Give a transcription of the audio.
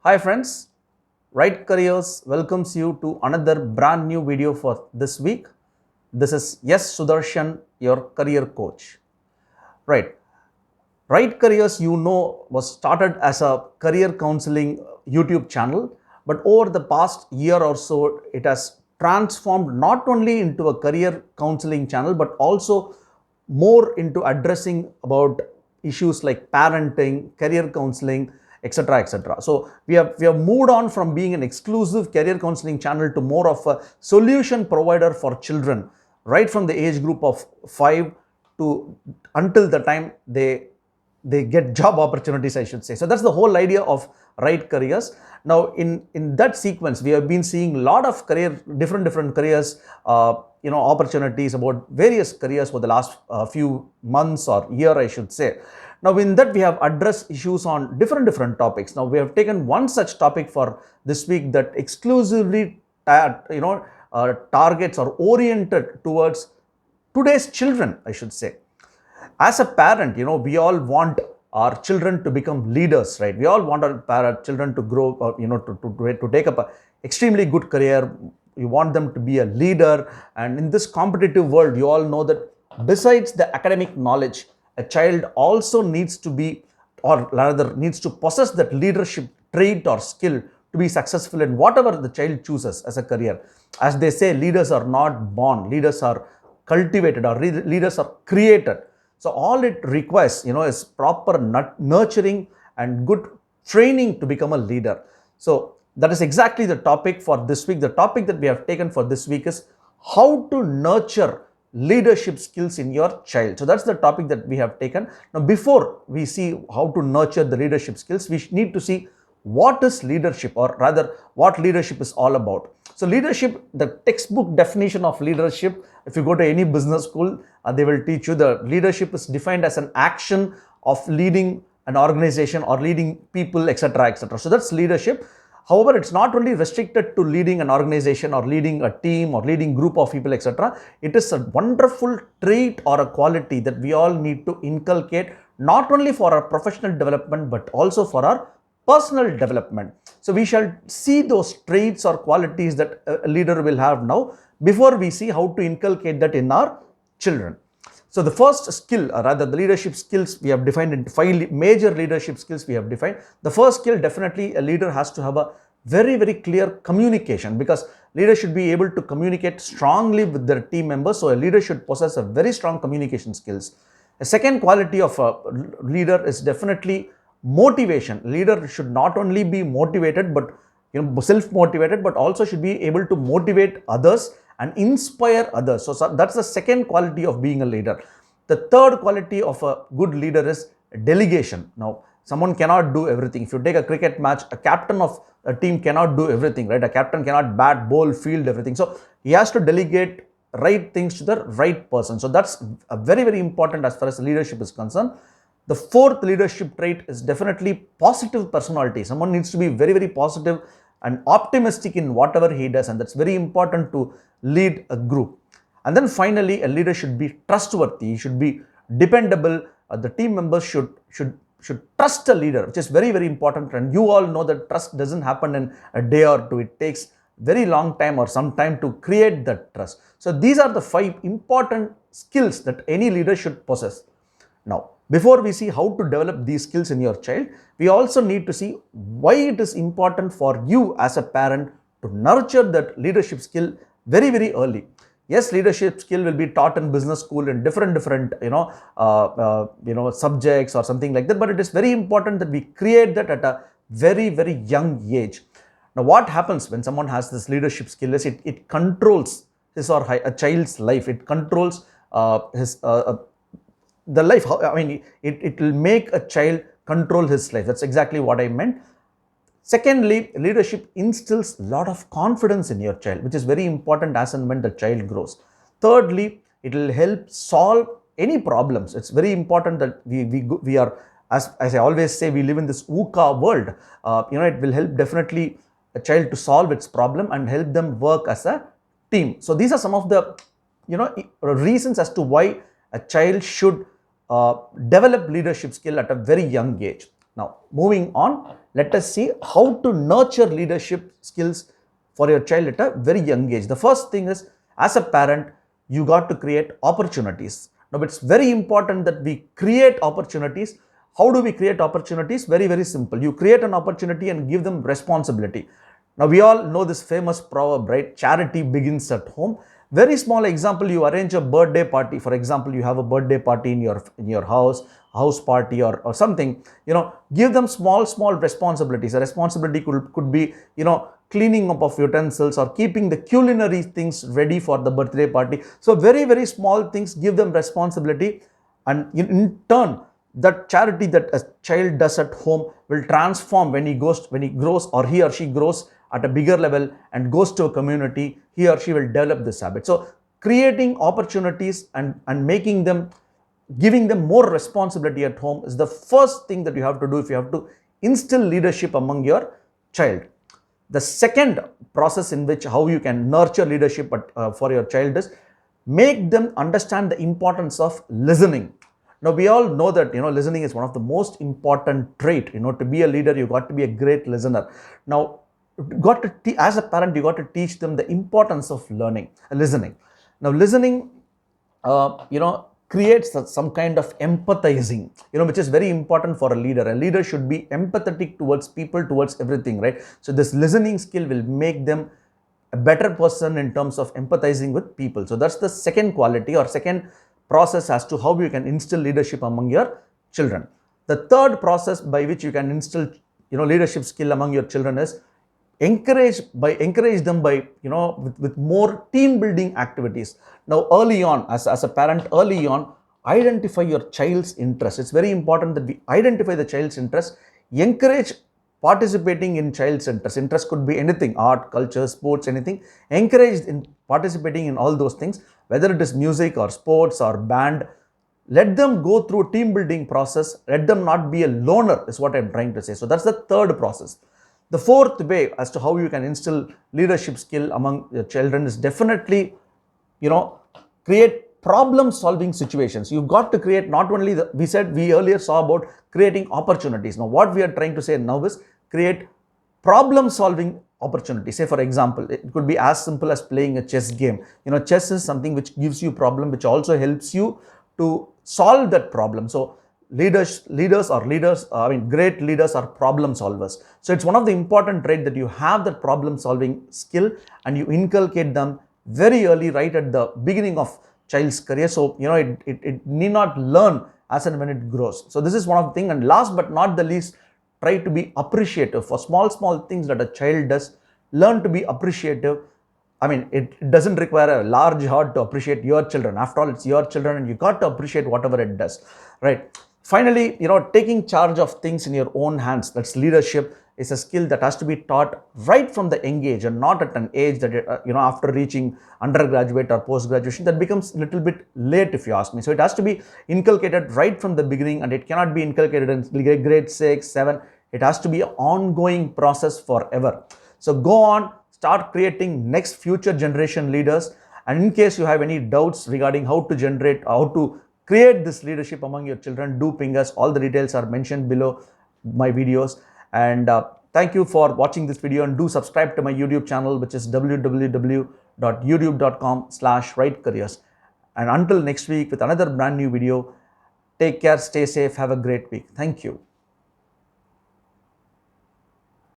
Hi friends, Right Careers welcomes you to another brand new video for this week. This is Sudarshan, your career coach. Right, Right Careers, was started as a career counseling YouTube channel, but over the past year or so, it has transformed not only into a career counseling channel, but also more into addressing about issues like parenting, career counseling, etc., etc. So we have moved on from being an exclusive career counseling channel to more of a solution provider for children, right from the age group of 5 to until the time they get job opportunities, I should say. So that's the whole idea of Right Careers. Now in that sequence, we have been seeing a lot of different careers, opportunities about various careers for the last few months or year, I should say. Now in that, we have addressed issues on different topics. Now we have taken one such topic for this week that exclusively targets or oriented towards today's children, I should say. As a parent, we all want our children to become leaders, right? We all want our children to grow, to take up an extremely good career. You want them to be a leader. And in this competitive world, you all know that besides the academic knowledge, a child also needs to be, or rather needs to possess that leadership trait or skill to be successful in whatever the child chooses as a career. As they say, leaders are not born, leaders are cultivated, or leaders are created. So all it requires, is proper nurturing and good training to become a leader. So that is exactly the topic for this week. The topic that we have taken for this week is how to nurture leadership skills in your child. So that's the topic that we have taken. Now, before we see how to nurture the leadership skills, we need to see what is leadership, or rather what leadership is all about. So leadership, the textbook definition of leadership, if you go to any business school, they will teach you the leadership is defined as an action of leading an organization or leading people, etc., etc. So that's leadership. However, it's not only restricted to leading an organization or leading a team or leading group of people, etc. It is a wonderful trait or a quality that we all need to inculcate, not only for our professional development, but also for our personal development. So we shall see those traits or qualities that a leader will have now before we see how to inculcate that in our children. So the first skill, or rather the leadership skills, we have defined into 5 major leadership skills we have defined. The first skill, definitely a leader has to have a very clear communication, because leaders should be able to communicate strongly with their team members. So a leader should possess a very strong communication skills. A second quality of a leader is definitely motivation. Leader should not only be motivated, but self-motivated, but also should be able to motivate others and inspire others. So that's the second quality of being a leader. The third quality of a good leader is delegation. Now, someone cannot do everything. If you take a cricket match, a captain of a team cannot do everything, right? A captain cannot bat, bowl, field, everything. So he has to delegate right things to the right person. So that's a very important as far as leadership is concerned. The fourth leadership trait is definitely positive personality. Someone needs to be very positive and optimistic in whatever he does, and that's very important to lead a group. And then finally, a leader should be trustworthy. He should be dependable. The team members should trust a leader, which is very important. And you all know that trust doesn't happen in a day or two. It takes very long time or some time to create that trust. So these are the 5 important skills that any leader should possess. Now, before we see how to develop these skills in your child, we also need to see why it is important for you as a parent to nurture that leadership skill very early. Yes, leadership skill will be taught in business school in different subjects or something like that, but it is very important that we create that at a very young age. Now, what happens when someone has this leadership skill is it controls his or a child's life. It controls the life. It will make a child control his life. That's exactly what I meant. Secondly, leadership instills a lot of confidence in your child, which is very important as and when the child grows. Thirdly, it will help solve any problems. It's very important that we are, as I always say, we live in this VUCA world. It will help definitely a child to solve its problem and help them work as a team. So these are some of the reasons as to why a child should develop leadership skill at a very young age. Now, moving on, let us see how to nurture leadership skills for your child at a very young age. The first thing is, as a parent, you got to create opportunities. Now, it's very important that we create opportunities. How do we create opportunities? Very, very simple. You create an opportunity and give them responsibility. Now, we all know this famous proverb, right? Charity begins at home. Very small example, you arrange a birthday party. For example, you have a birthday party in your house party or something, give them small responsibilities. A responsibility could be, cleaning up of utensils or keeping the culinary things ready for the birthday party. So very, very small things, give them responsibility, and in turn, that charity that a child does at home will transform when he grows, or he or she grows at a bigger level and goes to a community. He or she will develop this habit. So creating opportunities and giving them more responsibility at home is the first thing that you have to do if you have to instill leadership among your child. The second process in which how you can nurture leadership for your child is make them understand the importance of listening. Now, we all know that, listening is one of the most important trait. To be a leader, you got to be a great listener. Now, as a parent, you got to teach them the importance of listening. Now, listening, creates some kind of empathizing, which is very important for a leader. A leader should be empathetic towards people, towards everything, right? So this listening skill will make them a better person in terms of empathizing with people. So that's the second quality or second process as to how you can instill leadership among your children. The third process by which you can instill, leadership skill among your children is encourage them by, with more team building activities. Now, early on, as a parent, identify your child's interest. It's very important that we identify the child's interest, encourage participating in child's interest. Interest could be anything, art, culture, sports, anything. Encourage in participating in all those things, whether it is music or sports or band. Let them go through team building process. Let them not be a loner, is what I'm trying to say. So that's the third process. The fourth way as to how you can instill leadership skill among your children is definitely, create problem solving situations. You've got to create not only we earlier saw about creating opportunities. Now, what we are trying to say now is create problem solving opportunities. Say, for example, it could be as simple as playing a chess game. Chess is something which gives you problem, which also helps you to solve that problem. So, great leaders are problem solvers. So it's one of the important traits that you have that problem solving skill and you inculcate them very early, right at the beginning of child's career. So, it need not learn as and when it grows. So this is one of the things. And last but not the least, try to be appreciative for small things that a child does. Learn to be appreciative. It doesn't require a large heart to appreciate your children. After all, it's your children and you got to appreciate whatever it does, right? Finally, taking charge of things in your own hands, that's leadership, is a skill that has to be taught right from the young age and not at an age that, after reaching undergraduate or post-graduation, that becomes a little bit late if you ask me. So it has to be inculcated right from the beginning and it cannot be inculcated in grade 6, 7. It has to be an ongoing process forever. So go on, start creating next future generation leaders. And in case you have any doubts regarding how to create this leadership among your children, do ping us. All the details are mentioned below my videos. And thank you for watching this video, and do subscribe to my YouTube channel, which is www.youtube.com/rightcareers. And until next week with another brand new video, take care, stay safe, have a great week. Thank you.